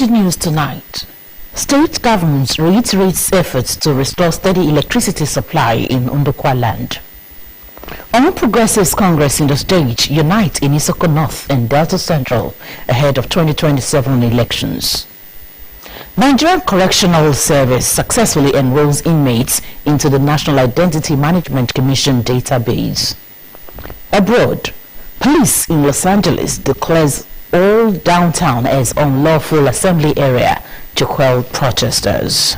the news tonight, state governments reiterates efforts to restore steady electricity supply in Ndukwa land. All Progressives Congress in the state unite in Isoko North and Delta Central ahead of 2027 elections. Nigerian Correctional Service successfully enrolls inmates into the National Identity Management Commission database. Abroad, police in Los Angeles declares all downtown as unlawful assembly area to quell protesters.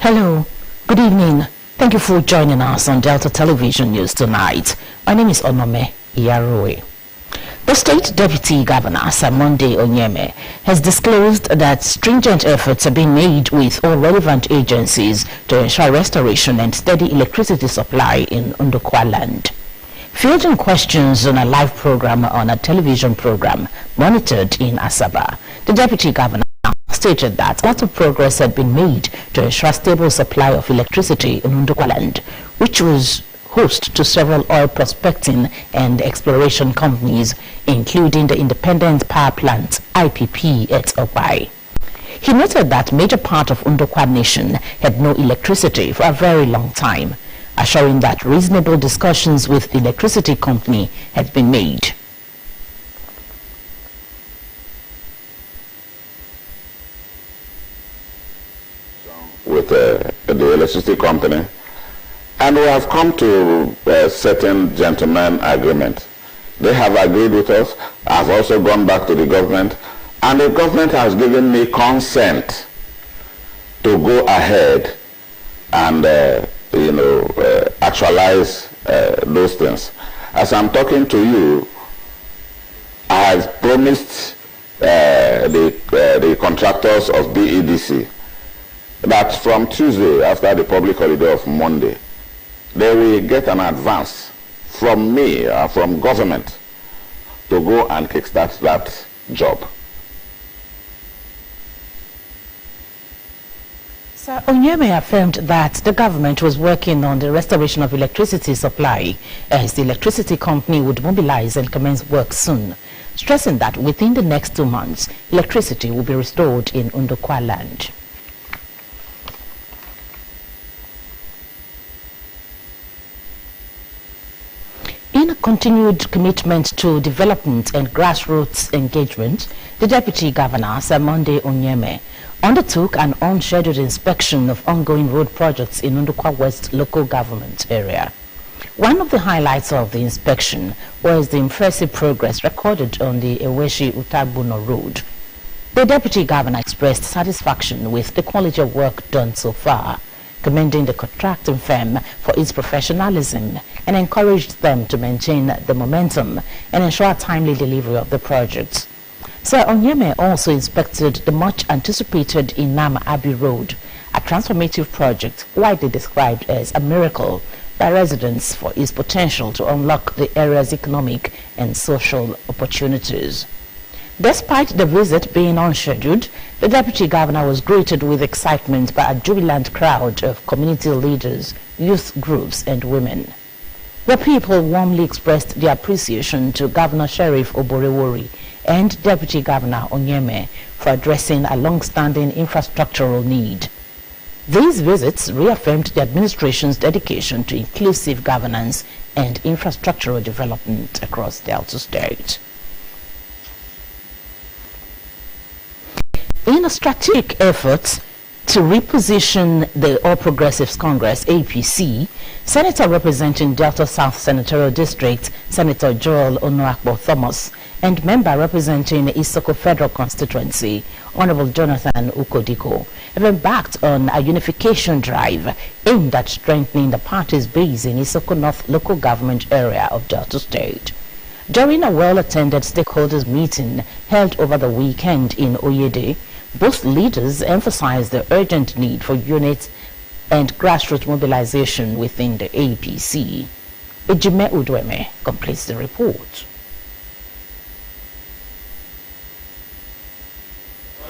Hello, good evening. Thank you for joining us on Delta Television News tonight. My name is Onome Iyaroe. The State Deputy Governor, Samonde Onyeme, has disclosed that stringent efforts are being made with all relevant agencies to ensure restoration and steady electricity supply in Ndukwa land. Fielding questions on a live program on a television program monitored in Asaba, the Deputy Governor stated that a lot of progress had been made to ensure stable supply of electricity in Ndukwa land, which was host to several oil prospecting and exploration companies, including the Independent Power Plant IPP at Obai. He noted that major part of Ndukwa nation had no electricity for a very long time, assuring that reasonable discussions with the electricity company had been made. With the electricity company, and we have come to a certain gentleman agreement. They have agreed with us. I've also gone back to the government, and the government has given me consent to go ahead and actualize those things. As I'm talking to you, I have promised the contractors of BEDC that from Tuesday, after the public holiday of Monday, they will get an advance from me, from government, to go and kickstart that job. Sir Onyeme affirmed that the government was working on the restoration of electricity supply as the electricity company would mobilize and commence work soon, stressing that within the next 2 months, electricity will be restored in Ndukwa land. In a continued commitment to development and grassroots engagement, the Deputy Governor, Samonde Onyeme, undertook an unscheduled inspection of ongoing road projects in Ndukwa West local government area. One of the highlights of the inspection was the impressive progress recorded on the Eweshi-Utagbuno road. The Deputy Governor expressed satisfaction with the quality of work done so far, commending the contracting firm for its professionalism and encouraged them to maintain the momentum and ensure timely delivery of the project. Sir Onyeme also inspected the much-anticipated Inam Abbey Road, a transformative project widely described as a miracle by residents for its potential to unlock the area's economic and social opportunities. Despite the visit being unscheduled, the Deputy Governor was greeted with excitement by a jubilant crowd of community leaders, youth groups and women. The people warmly expressed their appreciation to Governor Sheriff Oborewori and Deputy Governor Onyeme for addressing a long-standing infrastructural need. These visits reaffirmed the administration's dedication to inclusive governance and infrastructural development across Delta State. In a strategic effort to reposition the All Progressives Congress, APC, Senator representing Delta South Senatorial District, Senator Joel Onuakbo Thomas, and member representing Isoko Federal Constituency, Honorable Jonathan Ukodiko, have embarked on a unification drive aimed at strengthening the party's base in Isoko North local government area of Delta State. During a well-attended stakeholders meeting held over the weekend in Oyede, both leaders emphasized the urgent need for unit and grassroots mobilization within the APC. Ejime Udweme completes the report.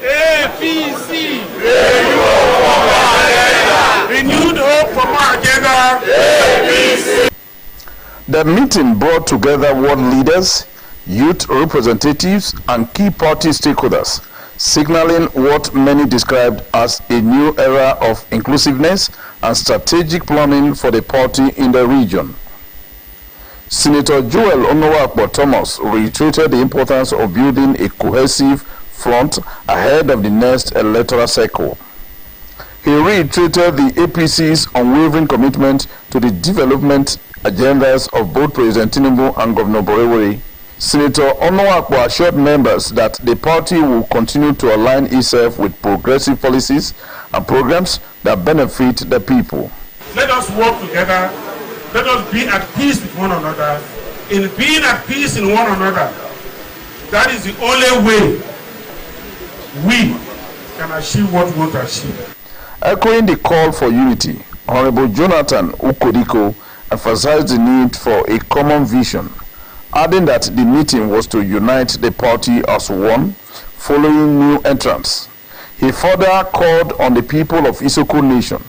APC! Renewed hope for more agenda! APC! The meeting brought together world leaders, youth representatives, and key party stakeholders, signaling what many described as a new era of inclusiveness and strategic planning for the party in the region. Senator Joel Onowakpo Thomas reiterated the importance of building a cohesive front ahead of the next electoral cycle. He reiterated the APC's unwavering commitment to the development agendas of both President Tinubu and Governor Borewori. Senator Onowakpo assured members that the party will continue to align itself with progressive policies and programs that benefit the people. Let us work together. Let us be at peace with one another. In being at peace in one another, that is the only way we can achieve what we want to achieve. Echoing the call for unity, Honorable Jonathan Ukodiko emphasized the need for a common vision, adding that the meeting was to unite the party as one, following new entrants. He further called on the people of Isoko Nation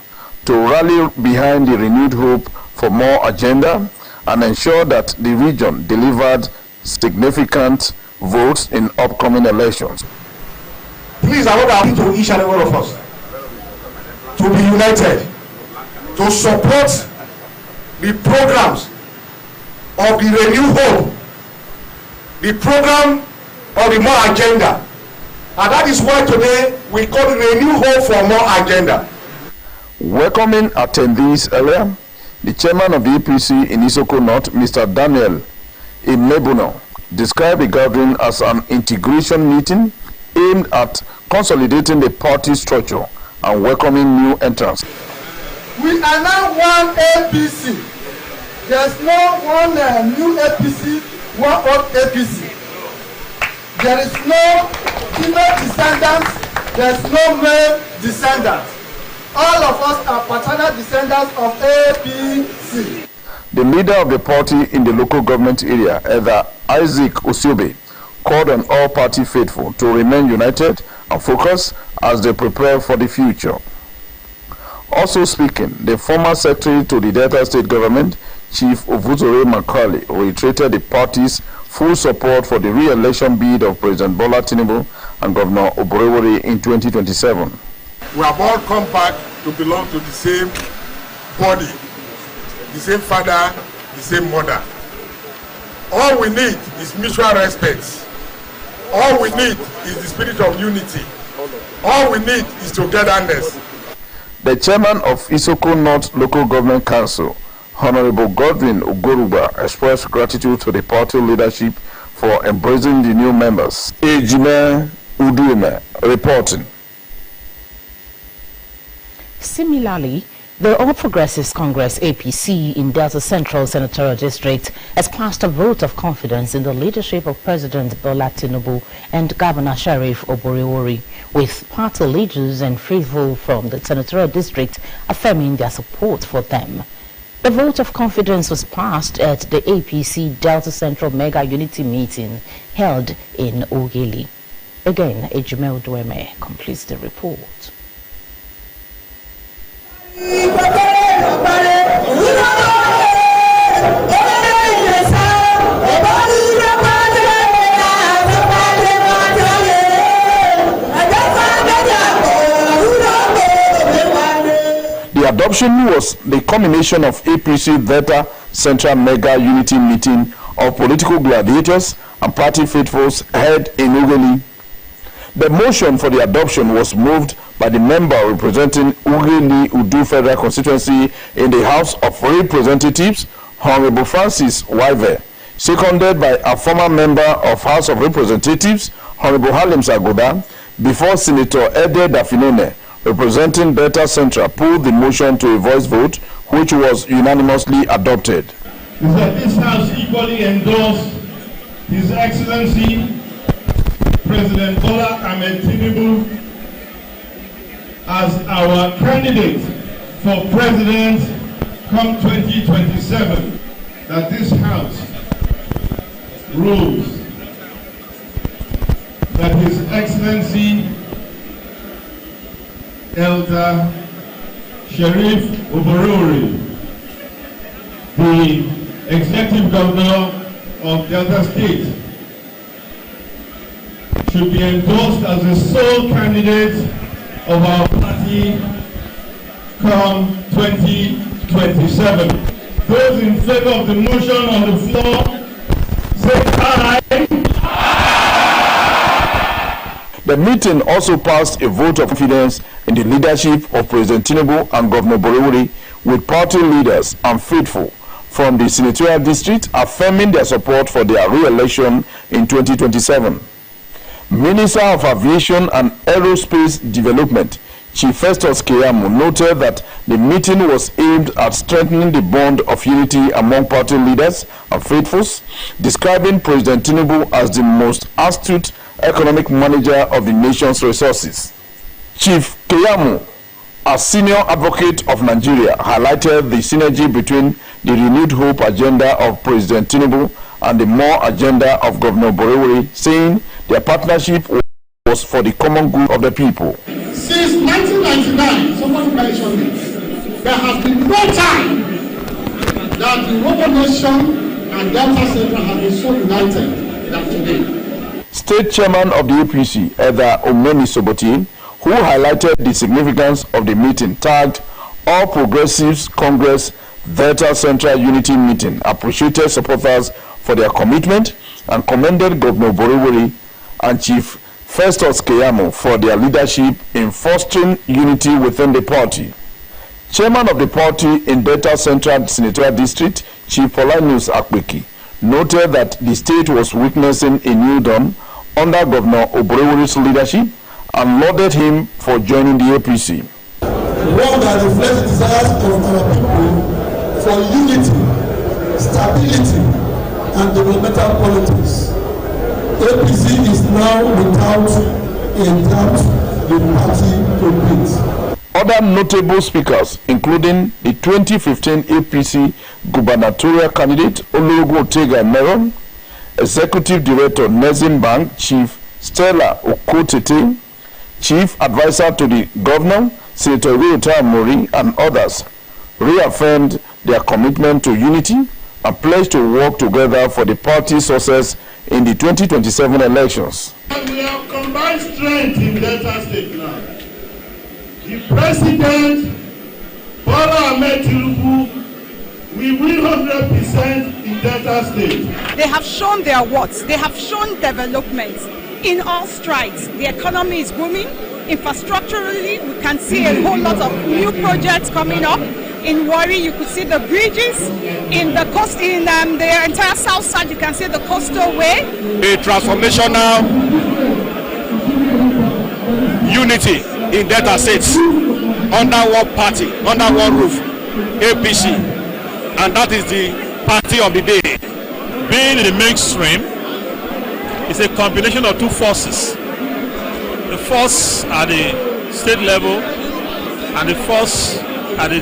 to rally behind the renewed hope for more agenda and ensure that the region delivered significant votes in upcoming elections. Please, I want to appeal to each and every one of us to be united, to support the programs of the Renew Hope, the program of the More Agenda. And that is why today we call it Renew Hope for More Agenda. Welcoming attendees earlier, the chairman of the APC in Isoko North, Mr. Daniel Imebuno, described the gathering as an integration meeting aimed at consolidating the party structure and welcoming new entrants. We are now one APC. There's no one new APC, one old APC. There is no female descendants, there's no male descendants. All of us are paternal descendants of APC. The leader of the party in the local government area, Elder Isaac Osiobe, called on all party faithful to remain united and focused as they prepare for the future. Also speaking, the former secretary to the Delta State government, Chief Ovuzore Macaulay, reiterated the party's full support for the re-election bid of President Bola Tinubu and Governor Borewori in 2027. We have all come back to belong to the same body, the same father, the same mother. All we need is mutual respect. All we need is the spirit of unity. All we need is togetherness. The chairman of Isoko North Local Government Council, Honorable Godwin Ogoruba, expressed gratitude to the party leadership for embracing the new members. Ejime Udume reporting. Similarly, the All Progressives Congress APC in Delta Central Senatorial District has cast a vote of confidence in the leadership of President Bola Tinubu and Governor Sheriff Oborewori, with party leaders and faithful from the Senatorial District affirming their support for them. The vote of confidence was passed at the APC Delta Central Mega Unity meeting held in Ogeli. Again, Ejime Udueme completes the report. The adoption was the culmination of APC Delta Central Mega Unity meeting of political gladiators and party faithfuls held in Ughelli. The motion for the adoption was moved by the member representing Ughelli Udu Federal Constituency in the House of Representatives, Honorable Francis Waive, seconded by a former member of House of Representatives, Honorable Halim Sagoda, before Senator Ede Dafinone, representing Delta Central, pulled the motion to a voice vote, which was unanimously adopted. Is that this House equally endorsed His Excellency President Bola Ahmed Tinubu as our candidate for president come 2027, that this House rules that His Excellency Elder Sheriff Oborewori, the Executive Governor of Delta State, should be endorsed as the sole candidate of our party come 2027. Those in favor of the motion on the floor, say aye. The meeting also passed a vote of confidence in the leadership of President Tinubu and Governor Borewori, with party leaders and faithful from the senatorial district affirming their support for their re-election in 2027. Minister of Aviation and Aerospace Development, Chief Festus Keyamo, noted that the meeting was aimed at strengthening the bond of unity among party leaders and faithfuls, describing President Tinubu as the most astute economic manager of the nation's resources. Chief Keyamo, as senior advocate of Nigeria, highlighted the synergy between the renewed hope agenda of President Tinubu and the more agenda of Governor Borewori, saying their partnership was for the common good of the people. Since 1999, someone mentioned it, there has been no time that the Robo Nation and Delta Central have been so united than today. State Chairman of the APC, Edda Omeni Soboti, who highlighted the significance of the meeting, tagged All Progressives Congress Delta Central Unity Meeting, appreciated supporters for their commitment and commended Governor Borewori and Chief Festus Keyamo for their leadership in fostering unity within the party. Chairman of the party in Delta Central Senatorial District, Chief Paulinus Akpeki, noted that the state was witnessing a new dawn under Governor Borewori's leadership and lauded him for joining the APC. One that reflects the desires of our people for unity, stability, and developmental qualities. APC is now without a doubt the party to beat. Other notable speakers, including the 2015 APC gubernatorial candidate Oluogun Otega Meron, Executive Director Nezin Bank Chief Stella Okotete, Chief Advisor to the Governor Senator Ryota Mori, and others, reaffirmed their commitment to unity and pledged to work together for the party's success in the 2027 elections. And we have combined strength in Delta State now. The President, Bola Ahmed Tinubu, we win 100% in Delta State. They have shown their worth. They have shown development in all strides. The economy is booming. Infrastructurally, we can see a whole lot of new projects coming up. In Warri, you could see the bridges. In the coast, in the entire south side, you can see the coastal way. A transformational unity in Delta States under one party, under one roof, APC, and that is the party of the day. Being in the mainstream is a combination of two forces. The force at the state level and the force at the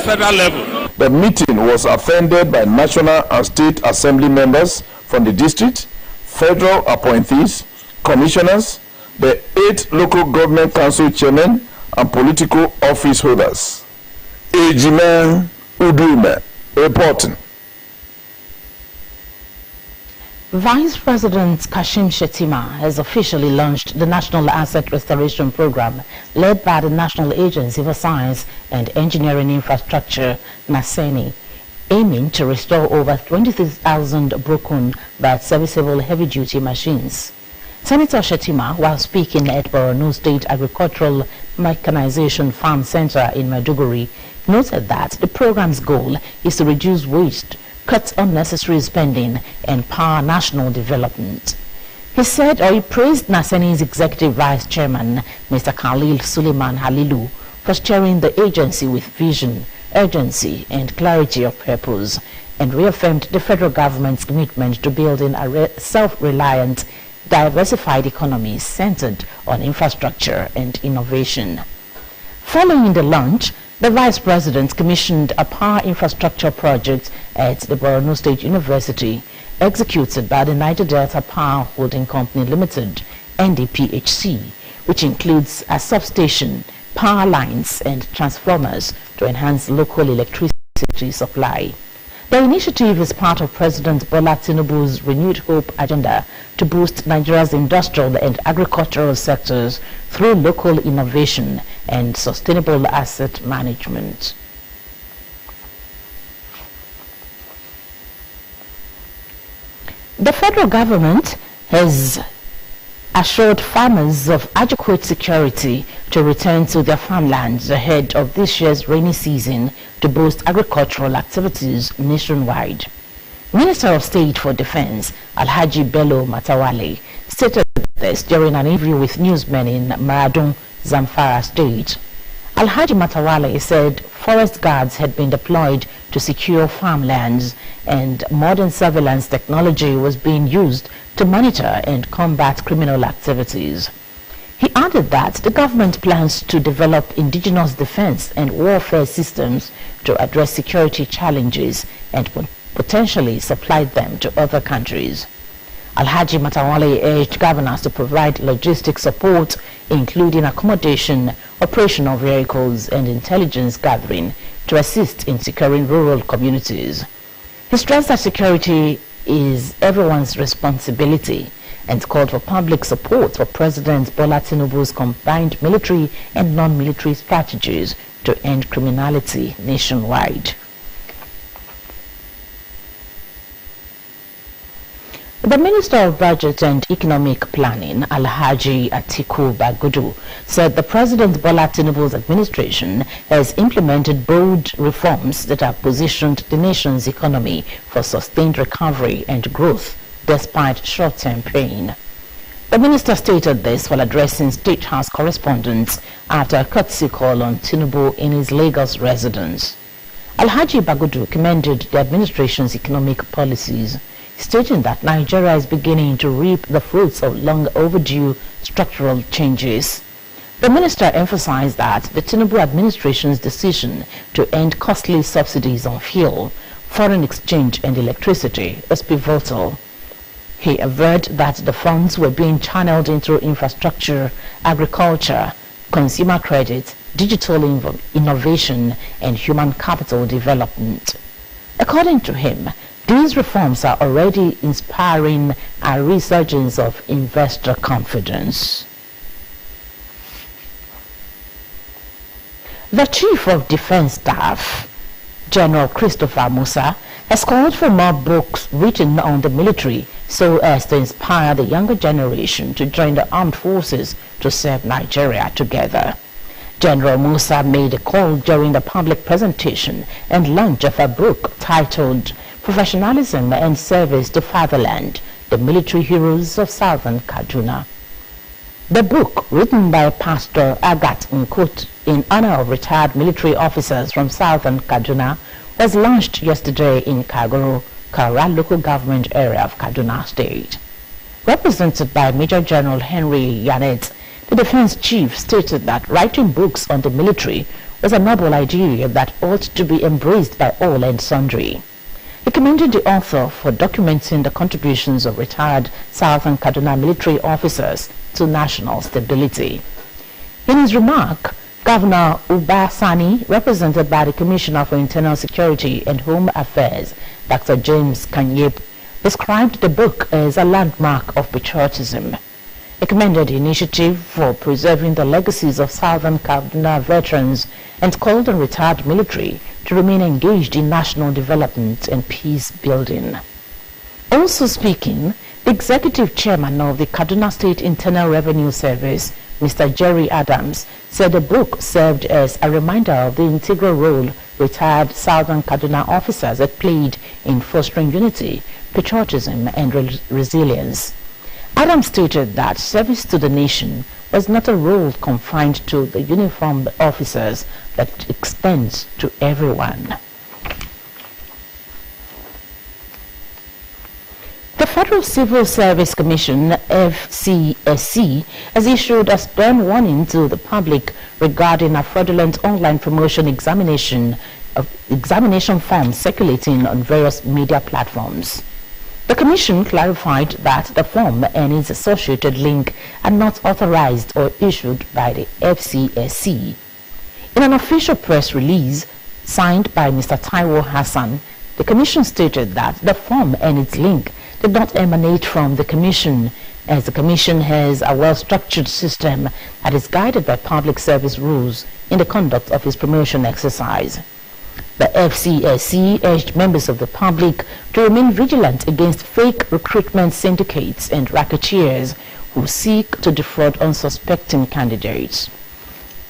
federal level. The meeting was attended by national and state assembly members from the district, federal appointees, commissioners, the 8 local government council chairmen, and political office holders. Ejime Udume reporting. Vice President Kashim Shettima has officially launched the National Asset Restoration Program led by the National Agency for Science and Engineering Infrastructure, NASENI, aiming to restore over 26,000 broken but serviceable heavy-duty machines. Senator Shettima, while speaking at Borno State Agricultural Mechanization Farm Center in Maiduguri, noted that the program's goal is to reduce waste, cut unnecessary spending, and power national development. He praised NASENI's Executive Vice Chairman, Mr. Khalil Suleiman Halilu, for steering the agency with vision, urgency, and clarity of purpose, and reaffirmed the federal government's commitment to building a self-reliant, diversified economy centered on infrastructure and innovation. Following the launch, the Vice President commissioned a power infrastructure project at the Borno State University, executed by the Niger Delta Power Holding Company Limited, NDPHC, which includes a substation, power lines, and transformers to enhance local electricity supply. The initiative is part of President Bola Tinubu's renewed hope agenda to boost Nigeria's industrial and agricultural sectors through local innovation and sustainable asset management. The federal government has assured farmers of adequate security to return to their farmlands ahead of this year's rainy season to boost agricultural activities nationwide. Minister of State for Defense Alhaji Bello Matawale stated this during an interview with newsmen in Maradun, Zamfara State. Alhaji Matawale said forest guards had been deployed to secure farmlands and modern surveillance technology was being used to monitor and combat criminal activities. He added that the government plans to develop indigenous defense and warfare systems to address security challenges and potentially supply them to other countries. Alhaji Matawale urged governors to provide logistic support, including accommodation, operational vehicles, and intelligence gathering to assist in securing rural communities. He stressed that security is everyone's responsibility and called for public support for President Bola Tinubu's combined military and non-military strategies to end criminality nationwide. The Minister of Budget and Economic Planning, Alhaji Atiku Bagudu, said the President Bola Tinubu's administration has implemented bold reforms that have positioned the nation's economy for sustained recovery and growth despite short-term pain. The minister stated this while addressing State House correspondents after a courtesy call on Tinubu in his Lagos residence. Alhaji Bagudu commended the administration's economic policies, stating that Nigeria is beginning to reap the fruits of long overdue structural changes. The minister emphasized that the Tinubu administration's decision to end costly subsidies on fuel, foreign exchange and electricity was pivotal. He averred that the funds were being channeled into infrastructure, agriculture, consumer credit, digital innovation and human capital development. According to him, these reforms are already inspiring a resurgence of investor confidence. The Chief of Defense Staff, General Christopher Musa, has called for more books written on the military so as to inspire the younger generation to join the armed forces to serve Nigeria together. General Musa made a call during the public presentation and launch of a book titled Professionalism and Service to Fatherland, the Military Heroes of Southern Kaduna. The book, written by Pastor Agat Nkut in honor of retired military officers from Southern Kaduna, was launched yesterday in Kagoro, Kara local government area of Kaduna State. Represented by Major General Henry Yanet, the defense chief stated that writing books on the military was a noble idea that ought to be embraced by all and sundry. He commended the author for documenting the contributions of retired Southern Kaduna military officers to national stability. In his remark, Governor Uba Sani, represented by the Commissioner for Internal Security and Home Affairs, Dr. James Kanyep, described the book as a landmark of patriotism. He commended the initiative for preserving the legacies of Southern Kaduna veterans and called on retired military to remain engaged in national development and peace building. Also speaking, the executive chairman of the Kaduna State Internal Revenue Service, Mr. Jerry Adams, said the book served as a reminder of the integral role retired Southern Kaduna officers had played in fostering unity, patriotism and resilience. Adams stated that service to the nation was not a role confined to the uniformed officers but extends to everyone. The Federal Civil Service Commission, FCSC, has issued a stern warning to the public regarding a fraudulent online promotion examination forms circulating on various media platforms. The Commission clarified that the form and its associated link are not authorized or issued by the FCSC. In an official press release signed by Mr. Taiwo Hassan, The Commission stated that the form and its link did not emanate from the Commission, as the Commission has a well-structured system that is guided by public service rules in the conduct of its promotion exercise. The FCSC urged members of the public to remain vigilant against fake recruitment syndicates and racketeers who seek to defraud unsuspecting candidates.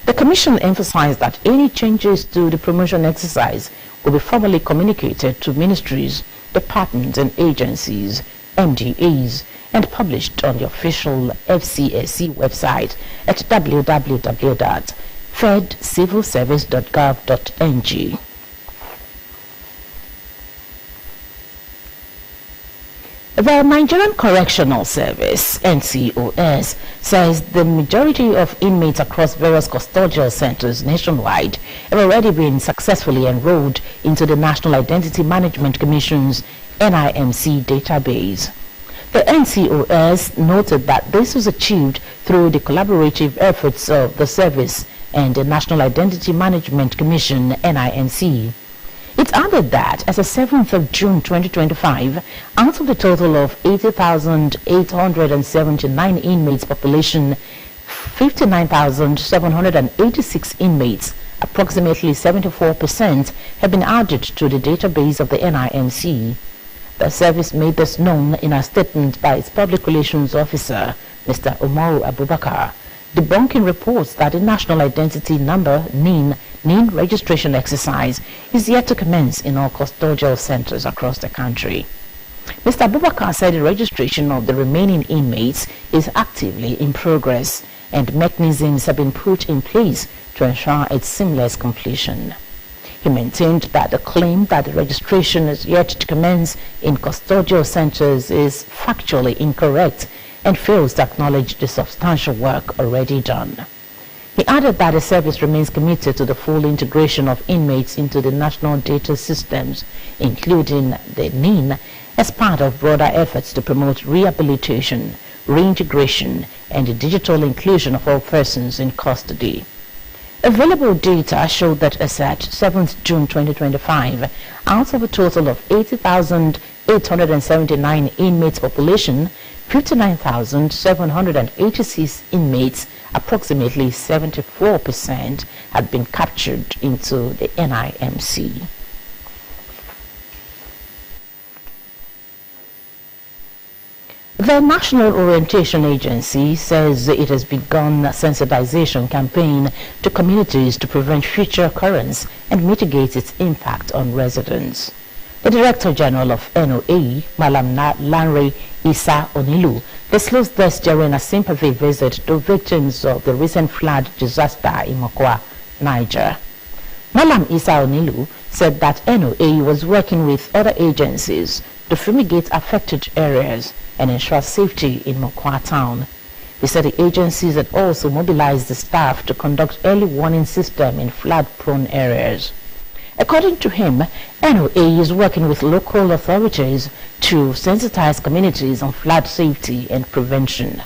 The Commission emphasized that any changes to the promotion exercise will be formally communicated to ministries, departments and agencies, MDAs, and published on the official FCSC website at www.fedcivilservice.gov.ng. The Nigerian Correctional Service, NCOS, says the majority of inmates across various custodial centers nationwide have already been successfully enrolled into the National Identity Management Commission's NIMC database. The NCOS noted that this was achieved through the collaborative efforts of the service and the National Identity Management Commission, NIMC. It added that as of 7th of June 2025, out of the total of 80,879 inmates population, 59,786 inmates, approximately 74%, have been added to the database of the NIMC. The service made this known in a statement by its public relations officer, Mr. Umaru Abubakar, debunking reports that the National Identity Number NIN registration exercise is yet to commence in all custodial centers across the country. Mr. Abubakar said the registration of the remaining inmates is actively in progress and mechanisms have been put in place to ensure its seamless completion. He maintained that the claim that the registration is yet to commence in custodial centers is factually incorrect and fails to acknowledge the substantial work already done. He added that the service remains committed to the full integration of inmates into the national data systems, including the NIN, as part of broader efforts to promote rehabilitation, reintegration, and the digital inclusion of all persons in custody. Available data showed that as at 7th June 2025, out of a total of 80,879 inmates population, 59,786 inmates, approximately 74%, had been captured into the NIMC. The National Orientation Agency says it has begun a sensitization campaign to communities to prevent future occurrence and mitigate its impact on residents. The Director General of NOA, Malam Lanre Isa Onilu, disclosed this during a sympathy visit to victims of the recent flood disaster in Mokwa, Niger. Malam Isa Onilu said that NOA was working with other agencies to fumigate affected areas and ensure safety in Mokwa town. He said the agencies had also mobilized the staff to conduct early warning system in flood-prone areas. According to him, NOA is working with local authorities to sensitize communities on flood safety and prevention.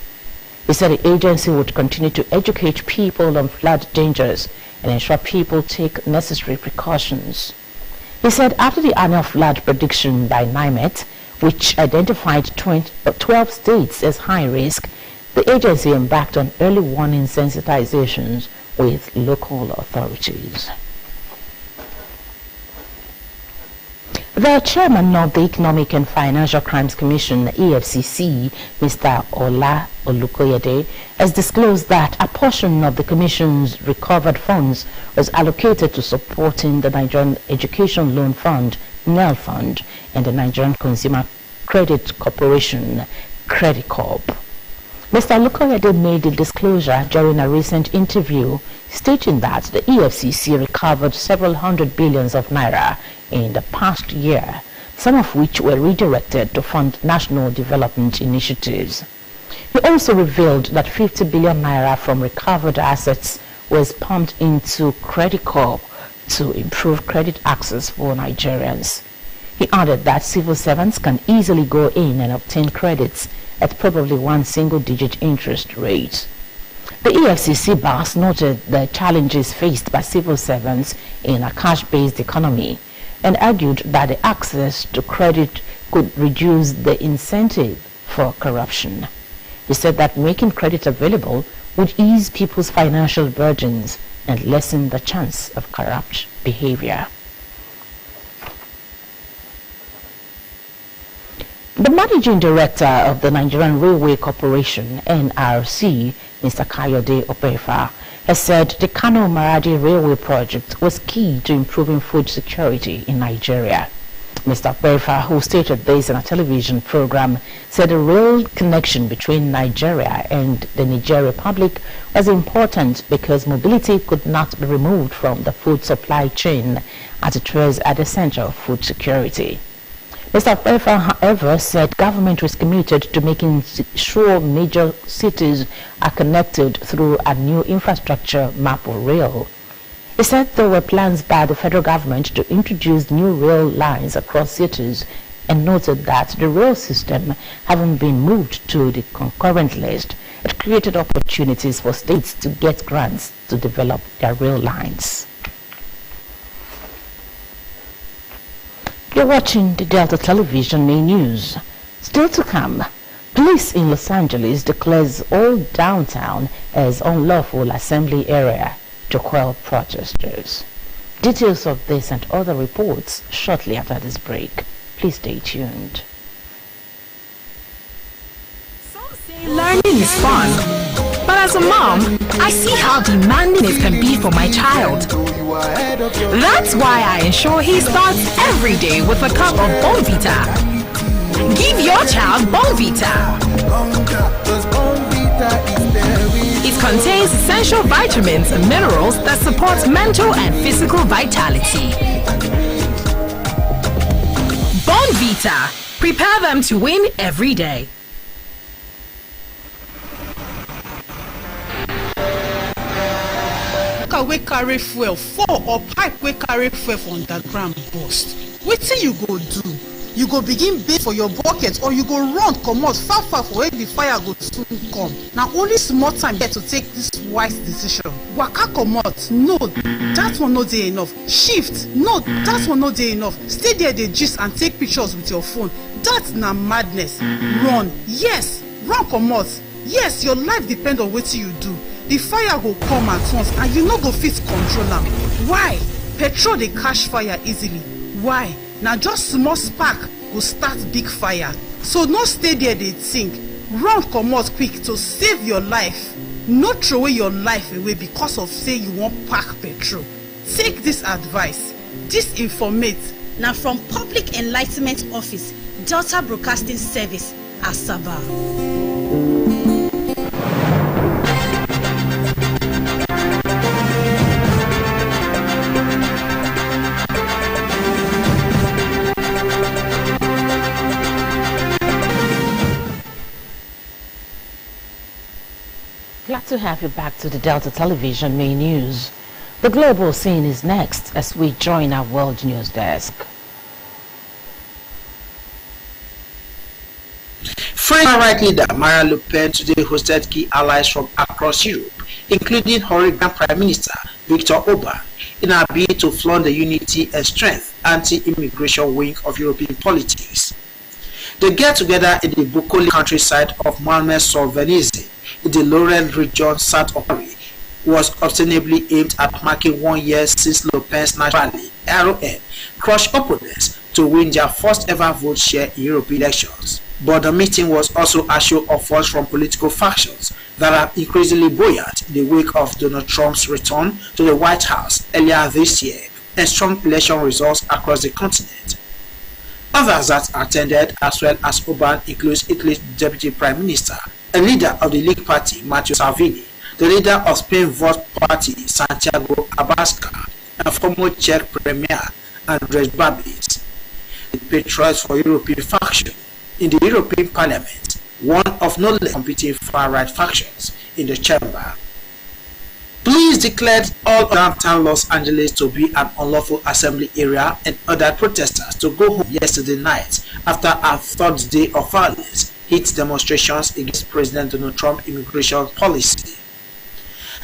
He said the agency would continue to educate people on flood dangers and ensure people take necessary precautions. He said after the annual flood prediction by NIMET, which identified 12 states as high risk, the agency embarked on early warning sensitizations with local authorities. The chairman of the Economic and Financial Crimes Commission, EFCC, Mr. Ola Olukoyede, has disclosed that a portion of the Commission's recovered funds was allocated to supporting the Nigerian Education Loan Fund, NEL Fund, and the Nigerian Consumer Credit Corporation, Credit Corp. Mr. Olukoyede made the disclosure during a recent interview, stating that the EFCC recovered several hundred billions of naira in the past year, some of which were redirected to fund national development initiatives. He also revealed that 50 billion naira from recovered assets was pumped into Credit Corp to improve credit access for Nigerians. He added that civil servants can easily go in and obtain credits at probably one single-digit interest rate. The EFCC boss noted the challenges faced by civil servants in a cash-based economy and argued that the access to credit could reduce the incentive for corruption. He said that making credit available would ease people's financial burdens and lessen the chance of corrupt behavior. The Managing Director of the Nigerian Railway Corporation, NRC, Mr. Kayode Opefa, has said the Kano Maradi Railway project was key to improving food security in Nigeria. Mr. Opefa, who stated this in a television program, said the rail connection between Nigeria and the Niger Republic was important because mobility could not be removed from the food supply chain, as it was at the center of food security. Mr. Opefa, however, said government was committed to making sure major cities are connected through a new infrastructure map or rail. He said there were plans by the federal government to introduce new rail lines across cities and noted that the rail system having been moved to the concurrent list, it created opportunities for states to get grants to develop their rail lines. You're watching the Delta Television main news. Still to come, police in Los Angeles declares all downtown as unlawful assembly area to quell protesters. Details of this and other reports shortly after this break. Please stay tuned. Some say learning is fun, but as a mom, I see how demanding it can be for my child. That's why I ensure he starts every day with a cup of Bonvita. Give your child Bonvita. It contains essential vitamins and minerals that support mental and physical vitality. Bonvita. Prepare them to win every day. We carry fuel for or pipe we carry fuel for underground burst. Wetin you go do? You go begin beg for your bucket or you go run comot far for where the fire go soon come. Now only small time here to take this wise decision. Waka comot, no, that one no dey enough. Shift, no, that one no dey enough. Stay there dey gist and take pictures with your phone. That's na madness. Run, yes, run comot. Yes, your life depend on wetin you do. The fire go come at once and you no go fit control am. Why? Petrol dey catch fire easily. Why? Na just small spark go start big fire. So no stay there dey think. Run comot quick to save your life. No throw away your life away because of say you wan pack petrol. Take this advice. This informate na from Public Enlightenment Office, Delta Broadcasting Service, Asaba. Glad to have you back to the Delta Television main news. The global scene is next as we join our world news desk. French right leader Marine Le Pen today hosted key allies from across Europe, including Hungarian Prime Minister Viktor Orban, in a bid to flaunt the unity and strength anti-immigration wing of European politics. They get together in the Bucolic countryside of Malmö-Solvenise in the Lorraine region south of Paris was ostensibly aimed at marking 1 year since Le Pen's national rally, RON, crushed opponents to win their first ever vote share in European elections. But the meeting was also a show of force from political factions that are increasingly buoyant in the wake of Donald Trump's return to the White House earlier this year and strong election results across the continent. Others that attended as well as Orban includes Italy's Deputy Prime Minister, a leader of the League Party, Matteo Salvini, the leader of Spain Vox Party, Santiago Abascal, and former Czech Premier, Andrej Babis. The Patriots for European faction in the European Parliament, one of no less competing far-right factions in the chamber. Police declared all downtown Los Angeles to be an unlawful assembly area and ordered protesters to go home yesterday night after a third day of violence hit demonstrations against President Donald Trump's immigration policy.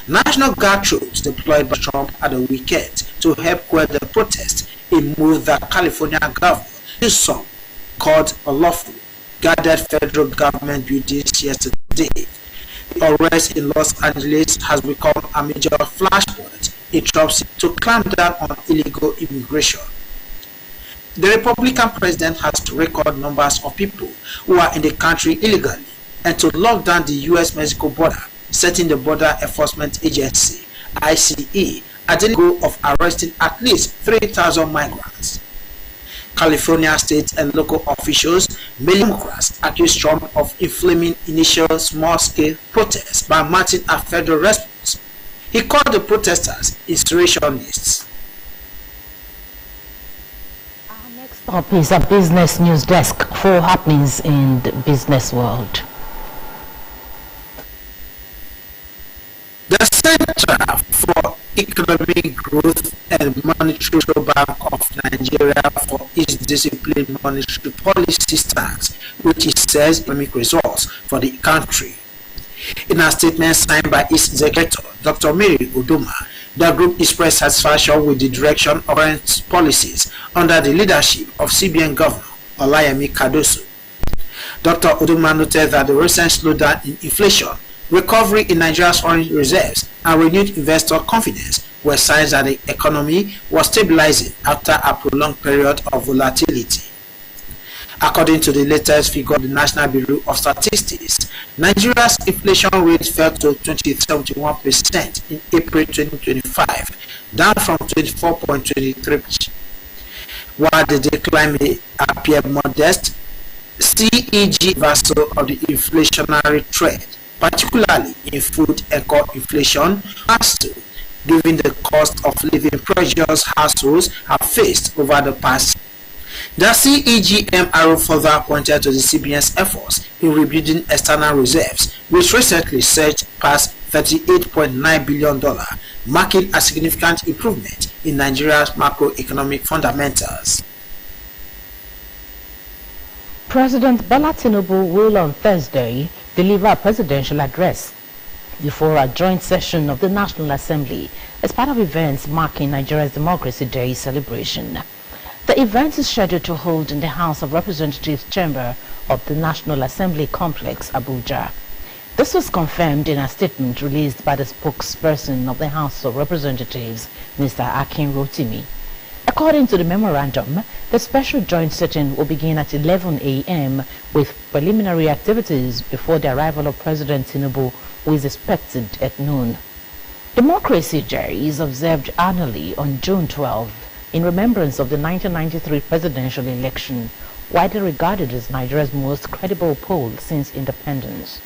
National Guard troops deployed by Trump at the weekend to help quell the protest a move that California governor used some called unlawful guarded federal government buildings yesterday. The arrest in Los Angeles has become a major flashpoint in Trump's to clamp down on illegal immigration. The Republican president has to record numbers of people who are in the country illegally and to lock down the U.S.-Mexico border, setting the Border Enforcement Agency, ICE, at the goal of arresting at least 3,000 migrants. California state and local officials, many Democrats, accused Trump of inflaming initial small-scale protests by mounting a federal response. He called the protesters insurrectionists. Next up is a business news desk for happenings in the business world. The Center for Economic Growth and Monetary Bank of Nigeria for its disciplined monetary policy stance, which it says economic results for the country. In a statement signed by its executive, Dr. Mary Udoma, the group expressed satisfaction with the direction of current policies under the leadership of CBN Governor Olayemi Cardoso. Dr. Udoma noted that the recent slowdown in inflation, recovery in Nigeria's foreign reserves, and renewed investor confidence were signs that the economy was stabilizing after a prolonged period of volatility. According to the latest figure of the National Bureau of Statistics, Nigeria's inflation rate fell to 20.71% in April 2025, down from 24.23%. While the decline may appear modest, CEG reversal of the inflationary trend, particularly in food and core inflation, has to, given the cost of living pressures households have faced over the past. The CEGMRO further pointed to the CBN's efforts in rebuilding external reserves, which recently surged past $38.9 billion, marking a significant improvement in Nigeria's macroeconomic fundamentals. President Bola Tinubu will on Thursday deliver a presidential address before a joint session of the National Assembly as part of events marking Nigeria's Democracy Day celebration. The event is scheduled to hold in the House of Representatives chamber of the National Assembly complex, Abuja. This was confirmed in a statement released by the spokesperson of the House of Representatives, Mr. Akin Rotimi. According to the memorandum, the special joint sitting will begin at 11 a.m. with preliminary activities before the arrival of President Tinubu, who is expected at noon. Democracy Day is observed annually on June 12 in remembrance of the 1993 presidential election, widely regarded as Nigeria's most credible poll since independence.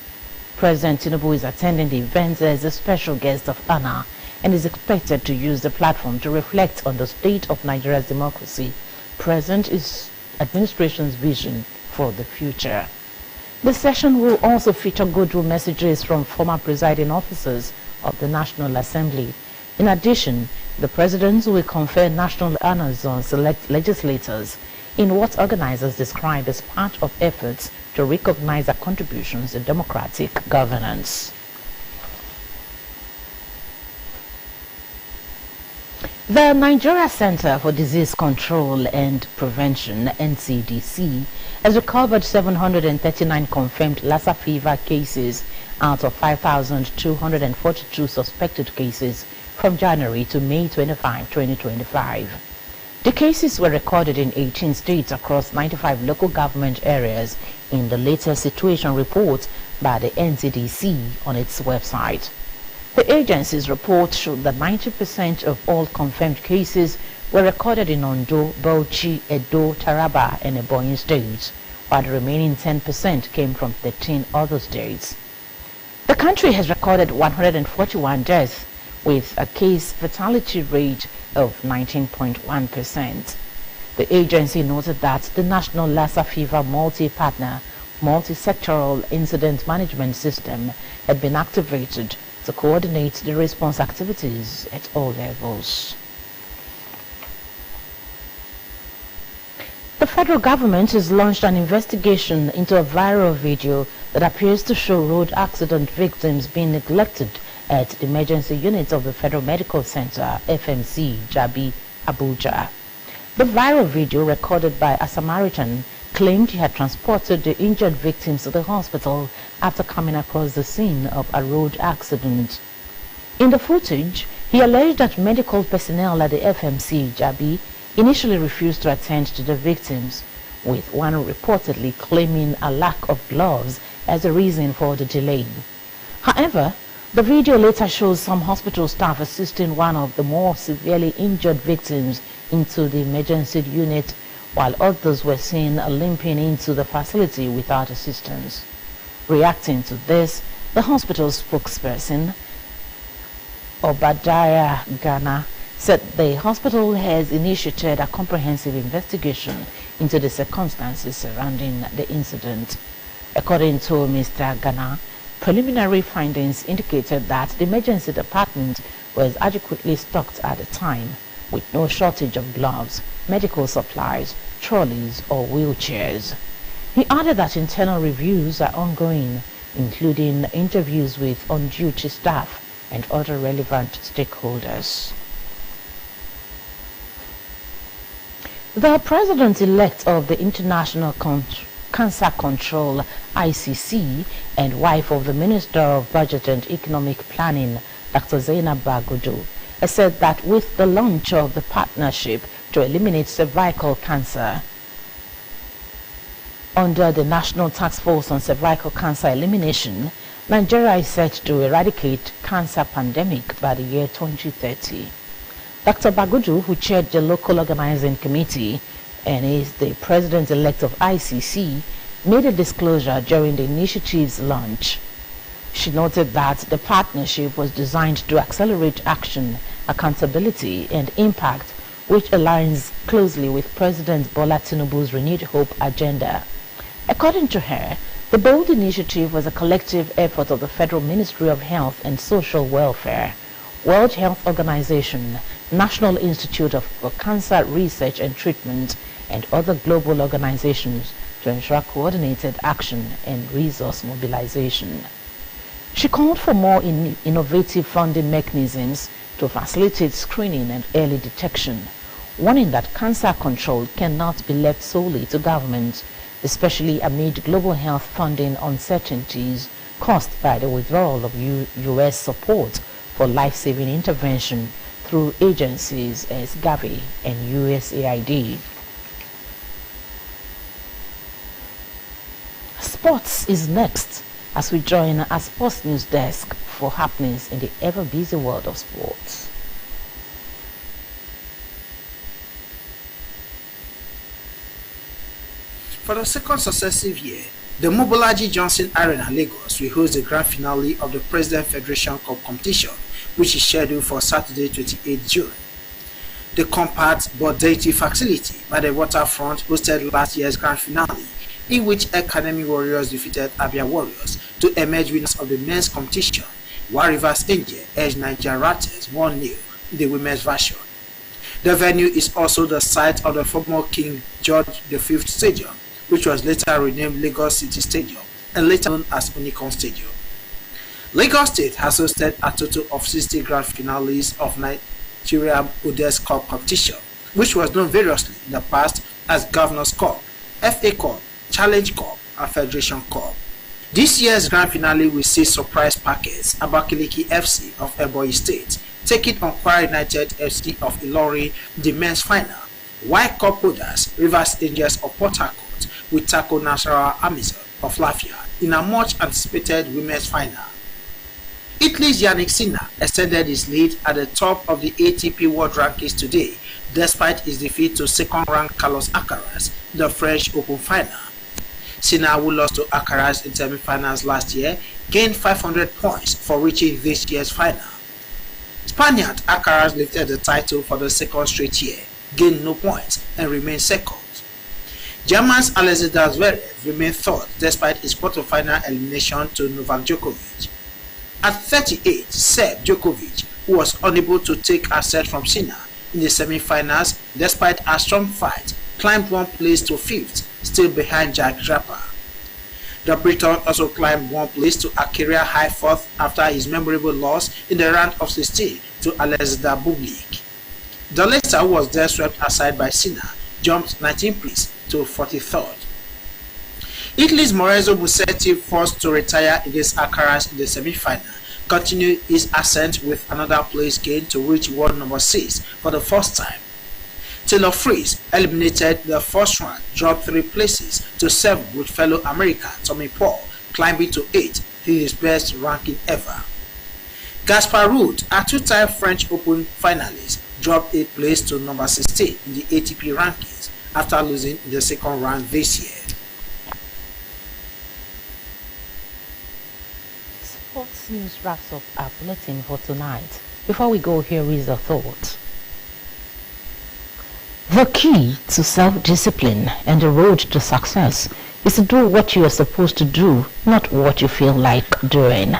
President Tinubu is attending the event as a special guest of honor and is expected to use the platform to reflect on the state of Nigeria's democracy, present is administration's vision for the future. The session will also feature goodwill messages from former presiding officers of the National Assembly. In addition, the president will confer national honors on select legislators in what organizers describe as part of efforts to recognize their contributions in democratic governance. The Nigeria Center for Disease Control and Prevention, NCDC, has recovered 739 confirmed Lassa fever cases out of 5,242 suspected cases from January to May 25, 2025. The cases were recorded in 18 states across 95 local government areas in the latest situation report by the NCDC on its website. The agency's report showed that 90% of all confirmed cases were recorded in Ondo, Bauchi, Edo, Taraba, and Ebonyi states, while the remaining 10% came from 13 other states. The country has recorded 141 deaths, with a case fatality rate of 19.1%. The agency noted that the National Lassa Fever Multi-Partner, Multi-Sectoral Incident Management System had been activated to coordinate the response activities at all levels. The federal government has launched an investigation into a viral video that appears to show road accident victims being neglected at the emergency units of the Federal Medical Center, FMC, Jabi, Abuja. The viral video recorded by a Samaritan claimed he had transported the injured victims to the hospital after coming across the scene of a road accident. In the footage, he alleged that medical personnel at the FMC Jabi initially refused to attend to the victims, with one reportedly claiming a lack of gloves as a reason for the delay. However, the video later shows some hospital staff assisting one of the more severely injured victims into the emergency unit, while others were seen limping into the facility without assistance. Reacting to this, the hospital spokesperson, Obadiah Ghana, said the hospital has initiated a comprehensive investigation into the circumstances surrounding the incident. According to Mr. Ghana, preliminary findings indicated that the emergency department was adequately stocked at the time, with no shortage of gloves, medical supplies, trolleys or wheelchairs. He added that internal reviews are ongoing, including interviews with on-duty staff and other relevant stakeholders. The president-elect of the International Cancer Control ICC and wife of the Minister of Budget and Economic Planning, Dr. Zainab Bagudu, has said that with the launch of the partnership to eliminate cervical cancer under the National Task Force on Cervical Cancer Elimination, Nigeria is set to eradicate cancer pandemic by the year 2030. Dr. Bagudu, who chaired the local organizing committee and is the president-elect of ICC, made a disclosure during the initiative's launch. She noted that the partnership was designed to accelerate action, accountability, and impact, which aligns closely with President Bola Tinubu's Renewed Hope agenda. According to her, the bold initiative was a collective effort of the Federal Ministry of Health and Social Welfare, World Health Organization, National Institute for Cancer Research and Treatment, and other global organizations to ensure coordinated action and resource mobilization. She called for more innovative funding mechanisms to facilitate screening and early detection, warning that cancer control cannot be left solely to governments, especially amid global health funding uncertainties caused by the withdrawal of U.S. support for life-saving intervention through agencies as Gavi and USAID. Sports is next as we join our sports news desk for happenings in the ever-busy world of sports. For the second successive year, the Mobolaji Johnson Arena, Lagos, will host the grand finale of the President Federation Cup competition, which is scheduled for Saturday, 28 June. The compact but dirty facility by the waterfront hosted last year's grand finale, in which Academy Warriors defeated Abia Warriors to emerge winners of the men's competition, while Rivers Angel edged Niger Ratters 1-0 in the women's version. The venue is also the site of the former King George V Stadium, which was later renamed Lagos City Stadium and later known as Unicon Stadium. Lagos State has hosted a total of 60 grand finales of Nigeria Odes Cup competition, which was known variously in the past as Governor's Cup, FA Cup, Challenge Cup, and Federation Cup. This year's grand finale will see surprise packets Abakaliki FC of Ebonyi State taking on Kwara United FC of Ilori in the men's final, while cup holders Rivers Angels of Port Harcourt with Tako Nasarawa Amazon of Lafia in a much anticipated women's final. Italy's Yannick Sinner extended his lead at the top of the ATP World Rankings today, despite his defeat to second-ranked Carlos Alcaraz in the French Open final. Sinner, who lost to Alcaraz in semi-finals last year, gained 500 points for reaching this year's final. Spaniard Alcaraz lifted the title for the second straight year, gained no points, and remained second. German's Alexander Zverev remained third despite his quarter-final elimination to Novak Djokovic. At 38, Seb Djokovic, who was unable to take a set from Sinner in the semi-finals despite a strong fight, climbed one place to fifth, still behind Jack Draper. The Briton also climbed one place to a career-high fourth after his memorable loss in the round of 16 to Alexander Bublik. Dalesta, who was there swept aside by Sinner, jumped 19 place to 43rd. Italy's Maurizio Musetti, forced to retire against Alcaraz in the semi-final, continued his ascent with another place gain to reach world number 6 for the first time. Taylor Fritz, eliminated the first round, dropped 3 places to 7 with fellow American Tommy Paul climbing to 8, his best ranking ever. Gaspar Ruud, a 2-time French Open finalist, dropped 8 place to number 16 in the ATP rankings after losing in the second round this year. Sports news wraps up our bulletin for tonight. Before we go, here is a thought. The key to self-discipline and the road to success is to do what you are supposed to do, not what you feel like doing.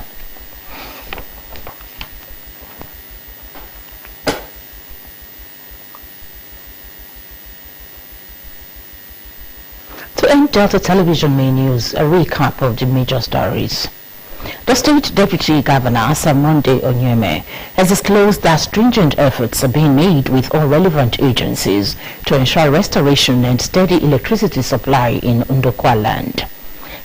To end Delta Television main news, a recap of the major stories. The State Deputy Governor, Monday Onyeme, has disclosed that stringent efforts are being made with all relevant agencies to ensure restoration and steady electricity supply in Ndokwa land.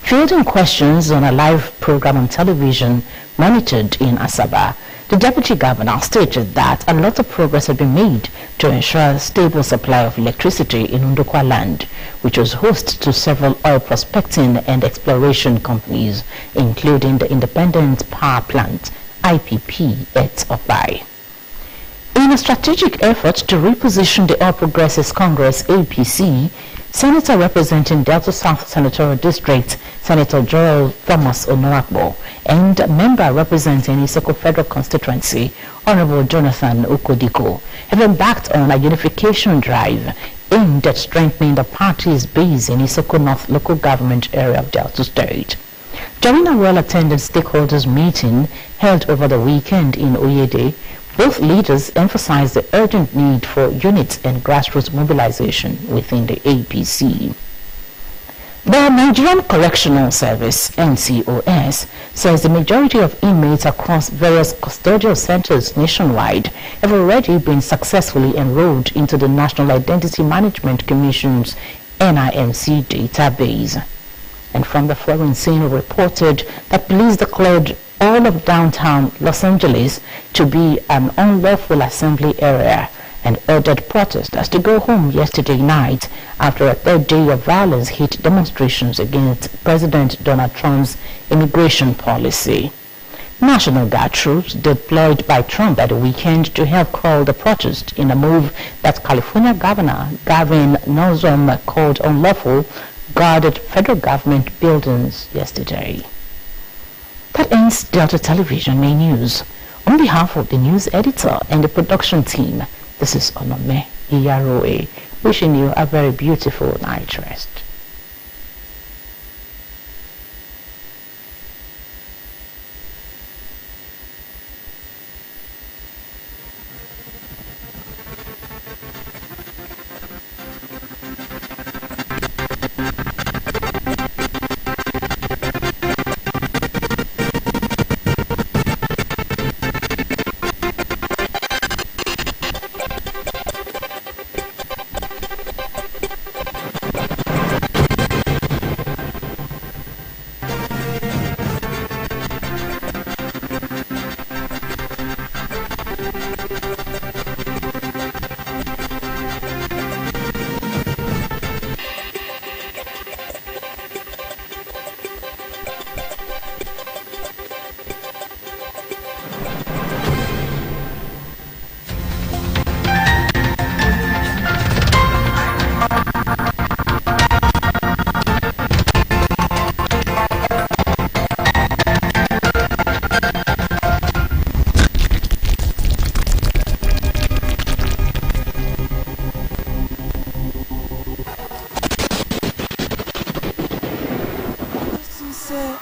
Fielding questions on a live program on television monitored in Asaba, the Deputy Governor stated that a lot of progress had been made to ensure a stable supply of electricity in Ndokwa land, which was host to several oil prospecting and exploration companies, including the Independent Power Plant, IPP, at Opai. In a strategic effort to reposition the All Progressives Congress, APC, Senator representing Delta South Senatorial District, Senator Joel Thomas Onoakbo, and member representing Isoko Federal Constituency, Honorable Jonathan Okodiko, have embarked on a unification drive aimed at strengthening the party's base in Isoko North local government area of Delta State. During a well-attended stakeholders meeting held over the weekend in Oyede, both leaders emphasized the urgent need for units and grassroots mobilization within the APC. The Nigerian Correctional Service, NCOS, says the majority of inmates across various custodial centers nationwide have already been successfully enrolled into the National Identity Management Commission's NIMC database. And from the foreign scene, reported that police declared all of downtown Los Angeles to be an unlawful assembly area and ordered protesters to go home yesterday night after a third day of violence hit demonstrations against President Donald Trump's immigration policy. National Guard troops deployed by Trump at the weekend to help quell the protest in a move that California Governor Gavin Newsom called unlawful guarded federal government buildings yesterday. That ends Delta Television main news. On behalf of the news editor and the production team, this is Onome Iyaroe, wishing you a very beautiful night rest. Say